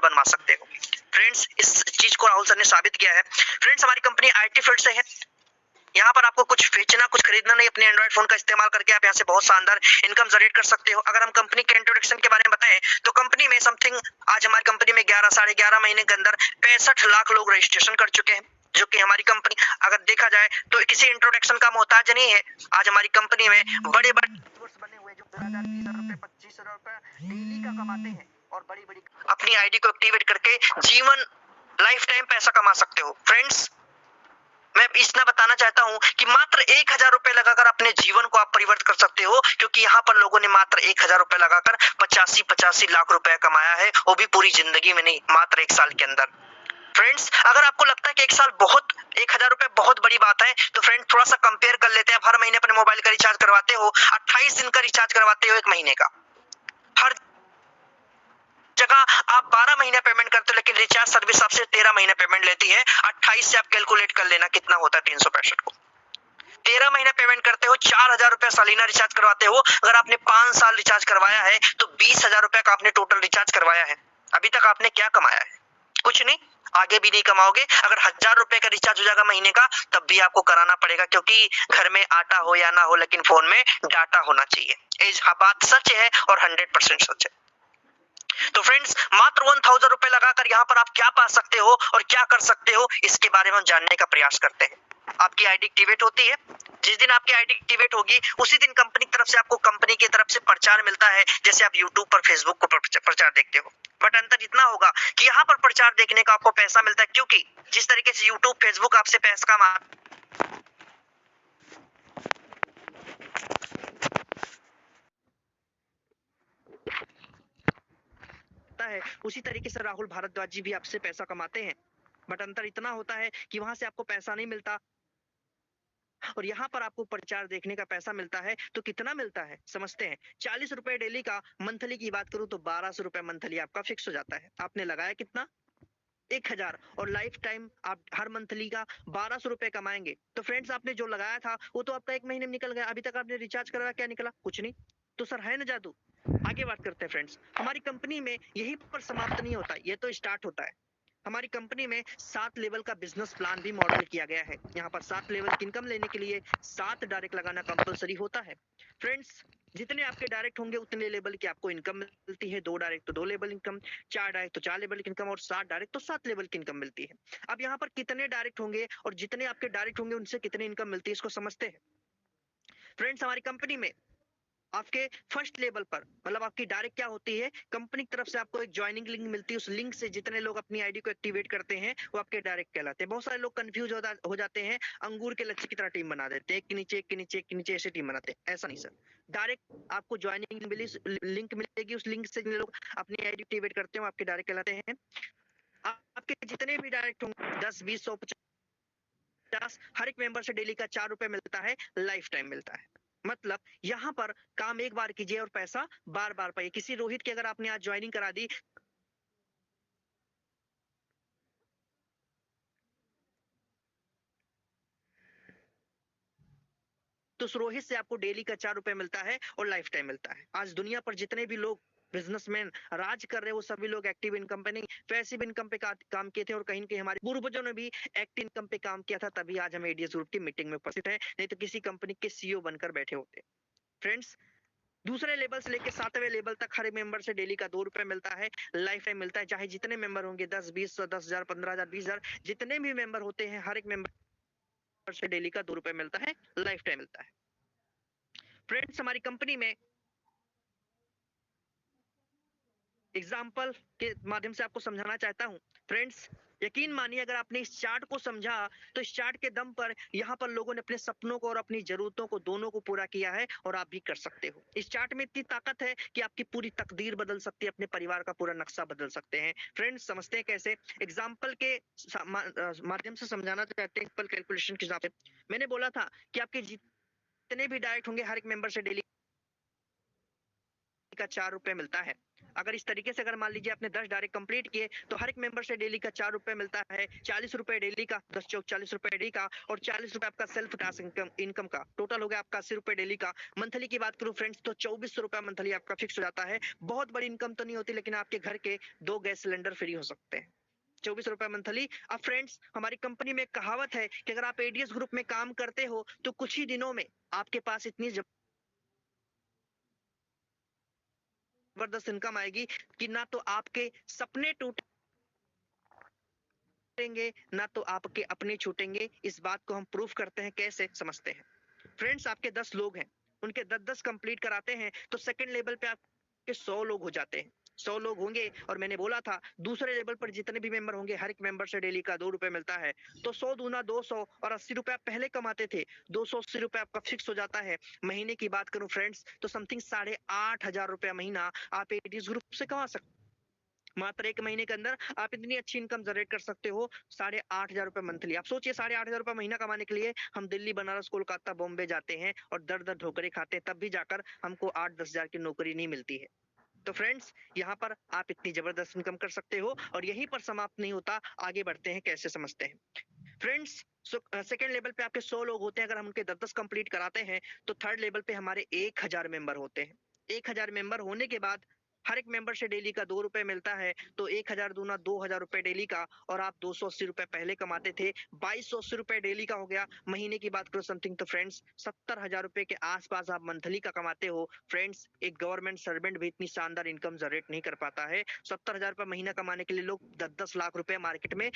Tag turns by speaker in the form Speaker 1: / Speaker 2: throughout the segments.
Speaker 1: बनवा सकते हो। फ्रेंड्स, इस चीज को राहुल सर ने साबित किया है। फ्रेंड्स, हमारी कंपनी आईटी फील्ड से है। यहाँ पर आपको कुछ बेचना, कुछ खरीदना नहीं, अपने एंड्रॉइड फोन का इस्तेमाल करके आप यहाँ से बहुत शानदार इनकम जनरेट कर सकते हो। अगर हम कंपनी के इंट्रोडक्शन के बारे में बताएं तो कंपनी में समथिंग आज हमारी कंपनी में 11 साढ़े 11 महीने के अंदर 65 लाख लोग रजिस्ट्रेशन कर चुके हैं, जो कि हमारी कंपनी अगर देखा जाए तो किसी इंट्रोडक्शन का मोहताज नहीं है। आज हमारी कंपनी में बड़े बड़े बने हुए जो 2000 20,000 रुपए 25,000 रुपए डेली का कमाते हैं और बड़ी बड़ी अपनी आईडी को एक्टिवेट करके जीवन लाइफ टाइम पैसा कमा सकते हो। फ्रेंड्स, मैं इतना बताना चाहता हूं कि मात्र 1,000 रुपए लगाकर अपने जीवन को आप परिवर्तित कर सकते हो, क्योंकि यहाँ पर लोगों ने मात्र 1,000 रुपए लगाकर 85 लाख रुपए कमाया है, वो भी पूरी जिंदगी में नहीं, मात्र 1 साल के अंदर। फ्रेंड्स, अगर आपको लगता है कि 1,000 रुपए बहुत बड़ी बात है, तो फ्रेंड थोड़ा सा कंपेयर कर लेते हैं। आप हर महीने अपने मोबाइल का रिचार्ज करवाते हो, 28 दिन का रिचार्ज करवाते हो 1 महीने का। हर जगह आप 12 महीने पेमेंट करते हो, लेकिन रिचार्ज सर्विस आपसे 13 महीने पेमेंट लेती है। 28 से आप कैलकुलेट कर लेना कितना होता है 365 को। 13 महीने पेमेंट करते हो, 4,000 रुपए सालाना रिचार्ज करवाते हो। अगर आपने 5 साल रिचार्ज करवाया है तो 20,000 रुपए का आपने टोटल रिचार्ज करवाया है। अभी तक आपने क्या कमाया है? कुछ नहीं, आगे भी नहीं कमाओगे। अगर 1,000 रुपए का रिचार्ज हो जाएगा महीने का, तब भी आपको कराना पड़ेगा, क्योंकि घर में आटा हो या ना हो, लेकिन फोन में डाटा होना चाहिए। ये बात सच है और 100% सच है। तो फ्रेंड्स, मात्र 1,000 रुपए लगाकर यहाँ पर आप क्या पा सकते हो और क्या कर सकते हो, इसके बारे में हम जानने का प्रयास करते हैं। आपकी आईडी एक्टिवेट होती है। जिस दिन आपकी आईडी एक्टिवेट होगी, उसी दिन कंपनी की तरफ से आपको कंपनी की तरफ से प्रचार मिलता है, जैसे आप यूट्यूब पर, फेसबुक पर प्रचार देखते हो। बट अंतर इतना होगा कि यहाँ पर प्रचार देखने का आपको पैसा मिलता है, क्योंकि जिस तरीके से यूट्यूब, फेसबुक आपसे पैसा कमाता है, उसी तरीके से राहुल भारद्वाज जी भी आपसे पैसा कमाते हैं। बट अंतर इतना होता है कि वहां से आपको पैसा नहीं मिलता और यहाँ पर आपको प्रचार देखने का पैसा मिलता है। तो कितना मिलता है समझते हैं। 40 रुपए डेली का। मंथली की बात करूं तो 1,200 रुपए मंथली आपका फिक्स हो जाता है। आपने लगाया कितना? 1,000, और लाइफ टाइम आप हर मंथली का 1,200 रुपए कमाएंगे। तो फ्रेंड्स, आपने जो लगाया था वो तो आपका 1 महीने में निकल गया। अभी तक आपने रिचार्ज करवाया, क्या निकला? कुछ नहीं। तो सर, है ना जादू? आगे बात करते हैं फ्रेंड्स। हमारी कंपनी में यही पर समाप्त नहीं होता, ये तो स्टार्ट होता है। हमारी कंपनी में 7 लेवल का बिजनेस प्लान भी मॉडल किया गया है। यहाँ पर 7 लेवल की इनकम लेने के लिए 7 डायरेक्ट लगाना कंपलसरी होता है। फ्रेंड्स, जितने आपके डायरेक्ट होंगे उतने लेवल की आपको इनकम मिलती है। 2 डायरेक्ट तो 2 लेवल इनकम, 4 डायरेक्ट तो 4 लेवल की इनकम, और 7 डायरेक्ट तो 7 लेवल की इनकम मिलती है। अब यहाँ पर कितने डायरेक्ट होंगे और जितने आपके डायरेक्ट होंगे उनसे कितनी इनकम मिलती है, इसको समझते हैं। फ्रेंड्स, हमारी कंपनी में आपके फर्स्ट लेवल पर, मतलब आपकी डायरेक्ट क्या होती है, कंपनी की तरफ से आपको एक ज्वाइनिंग लिंक मिलती है। उस लिंक से जितने लोग अपनी आईडी को एक्टिवेट करते हैं वो आपके डायरेक्ट कहलाते हैं। बहुत सारे लोग कंफ्यूज हो जाते हैं, अंगूर के लच्छे की तरह टीम बना देते हैं, एक के नीचे एक के नीचे एक के नीचे ऐसे टीम बनाते हैं। ऐसा नहीं सर, डायरेक्ट आपको ज्वाइनिंग लिंक मिलेगी। उस लिंक से लोग अपनी आईडी एक्टिवेट करते हैं, आपके डायरेक्ट कहलाते हैं। आपके जितने भी डायरेक्ट होंगे 10, 20, 100, 50, हर एक मेंबर से डेली का 4 रुपए मिलता है, लाइफ टाइम मिलता है। मतलब यहाँ पर काम एक बार कीजिए और पैसा बार बार पाइए। किसी रोहित की अगर आपने आज ज्वाइनिंग करा दी, तो उस रोहित से आपको डेली का 4 रुपए मिलता है और लाइफ टाइम मिलता है। आज दुनिया पर जितने भी लोग बिजनेसमैन राज कर रहे हैं, वो सभी लोग एक्टिव इनकम पे नहीं, पैसिव इनकम पे काम किए थे। और कहीं कहीं हमारे पूर्वजों ने भी एक्टिव इनकम पे काम किया था, तभी आज हम एडीएस ग्रुप की मीटिंग में उपस्थित है, नहीं तो किसी कंपनी के सीईओ बनकर बैठे होते। फ्रेंड्स, दूसरे लेवल से लेकर 7वें लेवल तक हर मेंबर से डेली का 2 रुपए मिलता है, लाइफ टाइम मिलता है। चाहे जितने मेंबर होंगे, 10, 20, 10,000, 15,000, 20,000, जितने भी मेंबर होते हैं, हर एक मेंबर से डेली का 2 रुपए मिलता है, लाइफ टाइम मिलता है। फ्रेंड्स, हमारी कंपनी में एग्जाम्पल के माध्यम से आपको समझाना चाहता हूं। फ्रेंड्स, यकीन मानिए, अगर आपने इस चार्ट को समझा तो इस चार्ट के दम पर यहाँ पर लोगों ने अपने सपनों को और अपनी जरूरतों को दोनों को पूरा किया है, और आप भी कर सकते हो। इस चार्ट में इतनी ताकत है कि आपकी पूरी तकदीर बदल सकती है, अपने परिवार का पूरा नक्शा बदल सकते हैं। फ्रेंड्स, समझते हैं कैसे? एग्जाम्पल के माध्यम से समझाना चाहते हैं। सिंपल कैलकुलेशन के हिसाब से मैंने बोला था कि आपके जितने भी डायरेक्ट होंगे, हर एक मेंबर से डेली का 4 रुपए मिलता है। अगर इस तरीके से अगर मान लीजिए आपने 10 डायरेक्ट कंप्लीट किए तो हर एक मेंबर से डेली का 4 रुपए मिलता है, 40 रुपए डेली का, 10 चौक 40 रुपए डेली का, और 40 रुपए आपका सेल्फ टास्क इनकम का, टोटल हो गया आपका 80 रुपए डेली का। मंथली की बात करूं फ्रेंड्स तो 2400 रुपए मंथली आपका फिक्स हो जाता है। बहुत बड़ी इनकम तो नहीं होती, लेकिन आपके घर के 2 गैस सिलेंडर फ्री हो सकते हैं। 24 रुपए मंथली। अब फ्रेंड्स हमारी कंपनी में एक कहावत है कि अगर आप एडीएस ग्रुप में काम करते हो तो कुछ ही दिनों में आपके पास इतनी जबरदस्त इनकम आएगी कि ना तो आपके सपने टूटेंगे, ना तो आपके अपने छूटेंगे। इस बात को हम प्रूफ करते हैं, कैसे समझते हैं। फ्रेंड्स आपके 10 लोग हैं, उनके 10-10 कंप्लीट कराते हैं तो सेकंड लेवल पे आपके 100 लोग हो जाते हैं। 100 लोग होंगे, और मैंने बोला था दूसरे लेवल पर जितने भी मेंबर होंगे हर एक मेंबर से डेली का 2 रुपए मिलता है। तो 100 दूना 200, और 80 रुपए आप पहले कमाते थे, 280 रुपए आपका फिक्स हो जाता है। महीने की बात करूं फ्रेंड्स तो समथिंग 8,500 रुपया महीना आप एडीएस ग्रुप से कमा सकते। मात्र 1 महीने के अंदर आप इतनी अच्छी इनकम जनरेट कर सकते हो, 8,500 रुपए मंथली। आप सोचिए 8,500 रुपए महीना कमाने के लिए हम दिल्ली, बनारस, कोलकाता, बॉम्बे जाते हैं और दर दर ठोकरे खाते हैं, तब भी जाकर हमको 8-10 हजार की नौकरी नहीं मिलती है। तो फ्रेंड्स यहाँ पर आप इतनी जबरदस्त इनकम कर सकते हो, और यहीं पर समाप्त नहीं होता, आगे बढ़ते हैं, कैसे समझते हैं फ्रेंड्स। सेकेंड लेवल पे आपके 100 लोग होते हैं, अगर हम उनके 10-10 कंप्लीट कराते हैं तो थर्ड लेवल पे हमारे 1,000 मेंबर होते हैं। 1,000 मेंबर होने के बाद हर एक मेंबर से डेली का 2 रुपए मिलता है, तो 1,000 दूना 2,000 रुपए डेली का, और आप 280 रुपए पहले कमाते थे, 2,280 रुपए डेली का हो गया। महीने की बात करो समथिंग तो फ्रेंड्स 70,000 रुपए के आसपास आप मंथली का कमाते हो। फ्रेंड्स एक गवर्नमेंट सर्वेंट भी इतनी शानदार इनकम जनरेट नहीं कर पाता है। 70,000 रुपए महीना कमाने के लिए लोग 10-10 लाख रुपए मार्केट में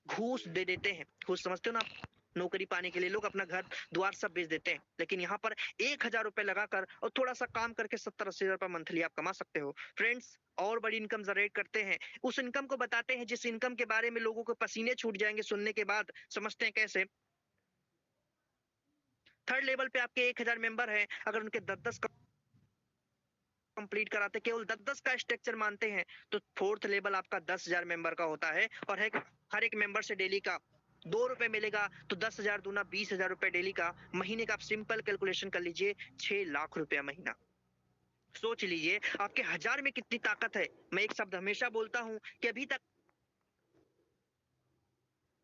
Speaker 1: घूस दे देते हैं। घूस समझते हो ना आप? नौकरी पाने के लिए लोग अपना घर द्वार सब बेच देते हैं, लेकिन यहाँ पर 1,000 रुपए लगाकर और थोड़ा सा काम करके 70-80 हजार रुपए मंथली आप कमा सकते हो। फ्रेंड्स और बड़ी इनकम जनरेट करते हैं, उस इनकम को बताते हैं जिस इनकम के बारे में लोगों को पसीने छूट जाएंगे सुनने के बाद। समझते हैं कैसे। थर्ड लेवल पे आपके 1,000 मेंबर हैं, अगर उनके 10-10 कंप्लीट कराते, केवल 10-10 का स्ट्रक्चर मानते हैं, तो फोर्थ लेवल आपका 10,000 मेंबर का होता है, और हर एक मेंबर से डेली का 2 रुपए मिलेगा, तो 10,000 दूना 20,000 रुपए डेली का। महीने का आप सिंपल कैलकुलेशन कर लीजिए, 6 लाख रुपया महीना। सोच लीजिए आपके 1000 में कितनी ताकत है। मैं एक शब्द हमेशा बोलता हूं कि अभी तक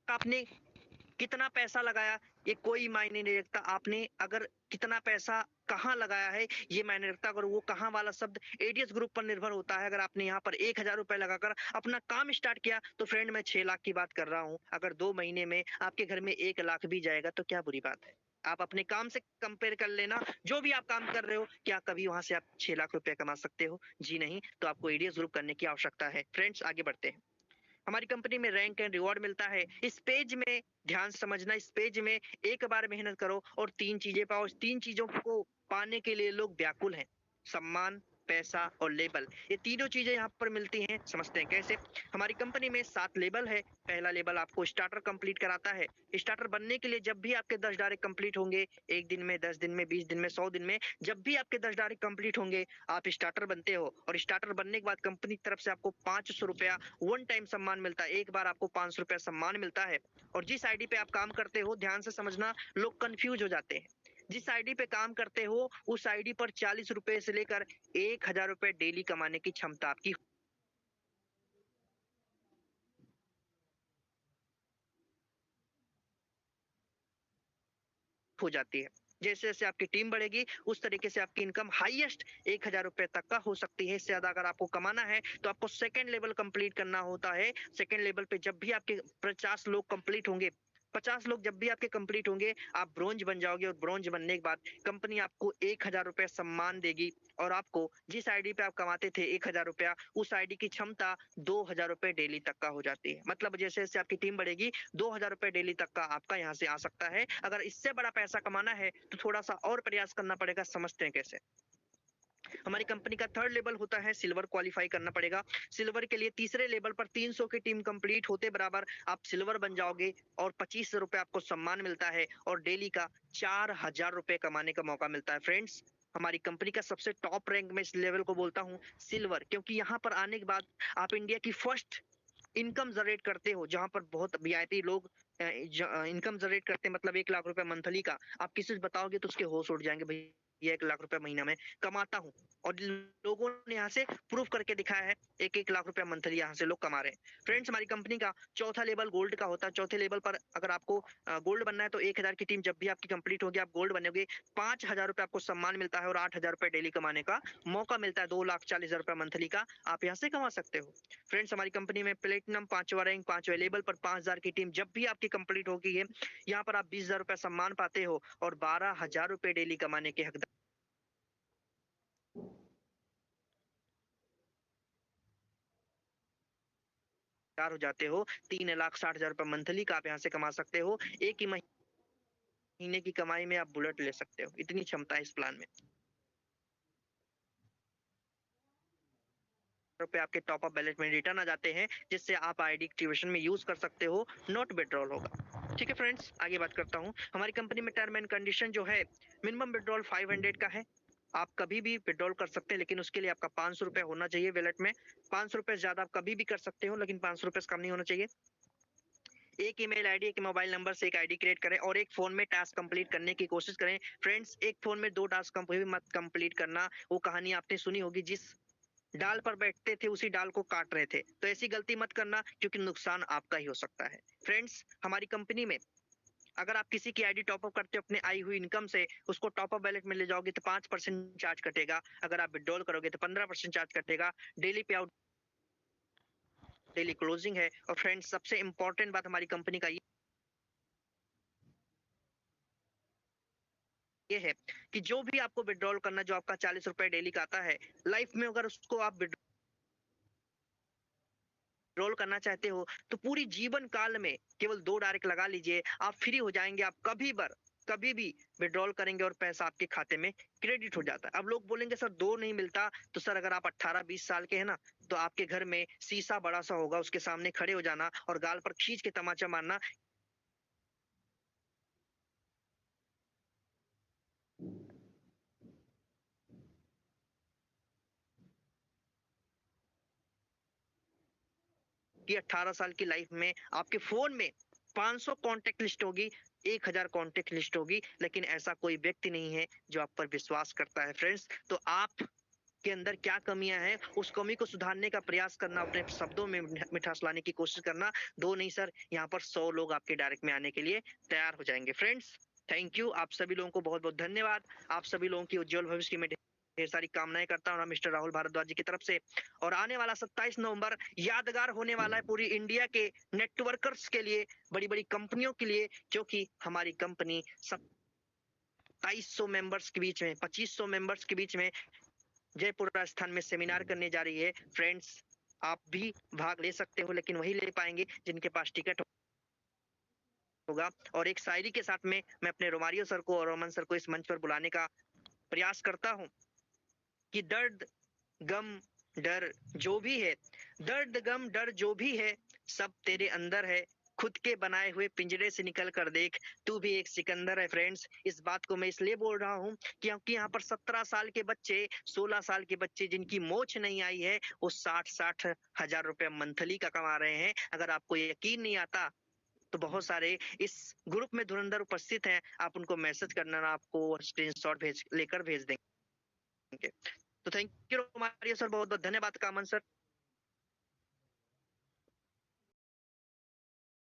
Speaker 1: आपने कितना पैसा लगाया ये कोई मायने नहीं रखता, आपने अगर कितना पैसा कहाँ लगाया है ये मायने रखता। अगर वो कहाँ वाला शब्द एडीएस ग्रुप पर निर्भर होता है। अगर आपने यहाँ पर 1,000 रुपए लगाकर अपना काम स्टार्ट किया तो फ्रेंड मैं 6 लाख की बात कर रहा हूँ। अगर 2 महीने में आपके घर में 1 लाख भी जाएगा तो क्या बुरी बात है। आप अपने काम से कंपेयर कर लेना, जो भी आप काम कर रहे हो, क्या कभी वहां से आप 6 लाख रुपए कमा सकते हो? जी नहीं। तो आपको एडीएस ग्रुप करने की आवश्यकता है। फ्रेंड्स आगे बढ़ते हैं। हमारी कंपनी में रैंक एंड रिवॉर्ड मिलता है। इस पेज में ध्यान समझना, इस पेज में एक बार मेहनत करो और 3 चीजें पाओ। इस 3 चीजों को पाने के लिए लोग व्याकुल हैं, सम्मान, पैसा और लेबल। ये तीनों चीजें यहाँ पर मिलती हैं। समझते हैं कैसे। हमारी कंपनी में 7 लेबल है। पहला लेबल आपको स्टार्टर कंप्लीट कराता है। स्टार्टर बनने के लिए जब भी आपके 10 डायरेक्ट कंप्लीट होंगे, 1 दिन में, 10 दिन में, 20 दिन में, 100 दिन में, जब भी आपके 10 डायरेक्ट कंप्लीट होंगे आप स्टार्टर बनते हो, और स्टार्टर बनने के बाद कंपनी की तरफ से आपको 500 रुपया वन टाइम सम्मान मिलता है। एक बार आपको 500 रुपया सम्मान मिलता है। और जिस आईडी पे आप काम करते हो, ध्यान से समझना, लोग कंफ्यूज हो जाते हैं। जिस आईडी पे काम करते हो उस आईडी पर 40 रुपए से लेकर 1,000 रुपए डेली कमाने की क्षमता आपकी हो जाती है। जैसे जैसे आपकी टीम बढ़ेगी उस तरीके से आपकी इनकम हाईएस्ट 1,000 रुपए तक का हो सकती है। इससे ज्यादा अगर आपको कमाना है तो आपको सेकंड लेवल कंप्लीट करना होता है। सेकंड लेवल पे जब भी आपके 50 लोग कंप्लीट होंगे, 50 लोग जब भी आपके कंप्लीट होंगे, आप ब्रोंज बन जाओगे, और ब्रोंज बनने के बाद कंपनी आपको 1,000 रुपया सम्मान देगी, और आपको जिस आईडी पे आप कमाते थे 1,000 रुपया, उस आईडी की क्षमता 2,000 रुपए डेली तक का हो जाती है। मतलब जैसे जैसे आपकी टीम बढ़ेगी 2,000 रुपए डेली तक का आपका यहाँ से आ सकता है। अगर इससे बड़ा पैसा कमाना है तो थोड़ा सा और प्रयास करना पड़ेगा। समझते हैं कैसे। हमारी कंपनी का थर्ड लेवल होता है सिल्वर, क्वालिफाई करना पड़ेगा। सिल्वर के लिए तीसरे लेवल पर 300 की टीम कंप्लीट होते बराबर आप सिल्वर बन जाओगे, और 25 रुपए आपको सम्मान मिलता है, और डेली का 4,000 रुपए कमाने का मौका मिलता है। फ्रेंड्स हमारी कंपनी का सबसे टॉप रैंक में इस लेवल को बोलता हूँ सिल्वर, क्योंकि यहाँ पर आने के बाद आप इंडिया की फर्स्ट इनकम जनरेट करते हो, जहां पर बहुत वीआईपी लोग इनकम जनरेट करते हैं, मतलब 1 लाख रुपए मंथली का। आप किसी से बताओगे तो उसके होश उड़ जाएंगे, भैया 1 लाख रुपए महीना में कमाता हूँ, और लोगों ने यहाँ से प्रूफ करके दिखाया है 1-1 लाख रुपया मंथली यहाँ से लोग कमा रहे हैं। फ्रेंड्स, हमारी कंपनी का चौथा लेवल गोल्ड का होता है। चौथे लेवल पर अगर आपको गोल्ड बनना है तो 1,000 की टीम जब भी आपकी कंप्लीट होगी, आप गोल्ड बनोगे, 5,000 रुपये आपको सम्मान मिलता है और 8,000 रुपये डेली कमाने का मौका मिलता है। 2,40,000 रुपये मंथली का आप यहाँ से कमा सकते हो। फ्रेंड्स, हमारी कंपनी में प्लेटिनम 5वां रैंक 5वें लेवल पर 5,000 की टीम जब भी आपकी कंप्लीट होगी है, यहाँ पर आप 20,000 रुपये सम्मान पाते हो और 12,000 रुपये डेली कमाने के हकदार हो जाते हो। 3,60,000 रुपये मंथली का आप यहाँ से कमा सकते हो। एक ही महीने की कमाई में आप बुलेट ले सकते हो, इतनी क्षमता है इस प्लान में। रुपए आपके टॉप अप बैलेंस में रिटर्न आ जाते हैं, जिससे आप आईडी एक्टिवेशन में यूज कर सकते हो, नॉट विड्रॉल होगा। ठीक है फ्रेंड्स, आगे बात करता हूँ। हमारी कंपनी में टर्म एंड कंडीशन जो है, मिनिमम विड्रॉल 500 का है। आप कभी भी विड्रॉल कर सकते हैं, लेकिन उसके लिए आपका 500 रुपये होना चाहिए वैलेट में। 500 रुपये ज्यादा आप कभी भी कर सकते हो, लेकिन 500 रुपये से कम नहीं होना चाहिए। एक ईमेल आईडी, एक मोबाइल नंबर से एक आईडी क्रिएट करें और एक फोन में टास्क कंप्लीट करने की कोशिश करें। फ्रेंड्स, एक फोन में 2 टास्क कभी मत कंप्लीट करना। वो कहानी आपने सुनी होगी, जिस डाल पर बैठते थे उसी डाल को काट रहे थे, तो ऐसी गलती मत करना, क्योंकि नुकसान आपका ही हो सकता है। फ्रेंड्स, हमारी कंपनी में अगर आप किसी की आईडी टॉप अप करते हो अपने आई हुई इनकम से, उसको टॉप अप वैलेट में ले जाओगे तो 5% चार्ज कटेगा। अगर आप विड्रॉल करोगे तो 15% चार्ज कटेगा। डेली पे आउट, डेली क्लोजिंग है। और फ्रेंड्स, सबसे इंपॉर्टेंट बात हमारी कंपनी का ये है कि जो भी आपको विड्रॉल करना, जो आपका 40 रुपए डेली का आता है, लाइफ में अगर उसको आप विड्रॉल करना चाहते हो तो पूरी जीवन काल में केवल 2 डायरेक्ट लगा लीजिए, आप फ्री हो जाएंगे। आप कभी भी विड्रॉल करेंगे और पैसा आपके खाते में क्रेडिट हो जाता है। अब लोग बोलेंगे सर 2 नहीं मिलता, तो सर अगर आप 18-20 साल के हैं ना, तो आपके घर में शीशा बड़ा सा होगा, उसके सामने खड़े हो जाना और गाल पर खींच के तमाचा मारना कि 18 साल की लाइफ में आपके फोन में 500 कॉन्टेक्ट लिस्ट होगी, 1,000 कॉन्टेक्ट लिस्ट होगी, लेकिन ऐसा कोई व्यक्ति नहीं है जो आप पर विश्वास करता है। फ्रेंड्स, तो आप के अंदर क्या कमियां हैं, उस कमी को सुधारने का प्रयास करना, अपने शब्दों में मिठास लाने की कोशिश करना। 2 नहीं सर, यहाँ पर 100 लोग आपके डायरेक्ट में आने के लिए तैयार हो जाएंगे। फ्रेंड्स, थैंक यू, आप सभी लोगों को बहुत बहुत धन्यवाद। आप सभी लोगों की उज्जवल भविष्य की मैं ढेर सारी कामनाएं करता हूँ मिस्टर राहुल भारद्वाज जी की तरफ से। और आने वाला 27 नवंबर यादगार होने वाला है पूरी इंडिया के नेटवर्कर्स के लिए, बड़ी बड़ी कंपनियों के लिए, क्योंकि हमारी कंपनी 2700 मेंबर्स के बीच में, 2500 मेंबर्स के बीच में जयपुर राजस्थान में सेमिनार करने जा रही है। फ्रेंड्स, आप भी भाग ले सकते हो, लेकिन वही ले पाएंगे जिनके पास टिकट होगा। और एक शायरी के साथ में मैं अपने रोमारियो सर को और रोमन सर को इस मंच पर बुलाने का प्रयास करता हूं कि दर्द गम डर जो भी है, दर्द गम डर जो भी है, सब तेरे अंदर है। खुद के बनाए हुए पिंजरे से निकल कर देख, तू भी एक सिकंदर है। फ्रेंड्स, इस बात को मैं इसलिए बोल रहा हूं क्योंकि यहाँ पर 17 साल के बच्चे, 16 साल के बच्चे जिनकी मोच नहीं आई है, वो 60-60 हजार रुपए मंथली का कमा रहे हैं। अगर आपको यकीन नहीं आता तो बहुत सारे इस ग्रुप में धुरंधर उपस्थित हैं, आप उनको मैसेज करना, आपको स्क्रीनशॉट भेज लेकर भेज देंगे। तो थैंक यू रोमारियो सर, बहुत बहुत धन्यवाद। कामन सर।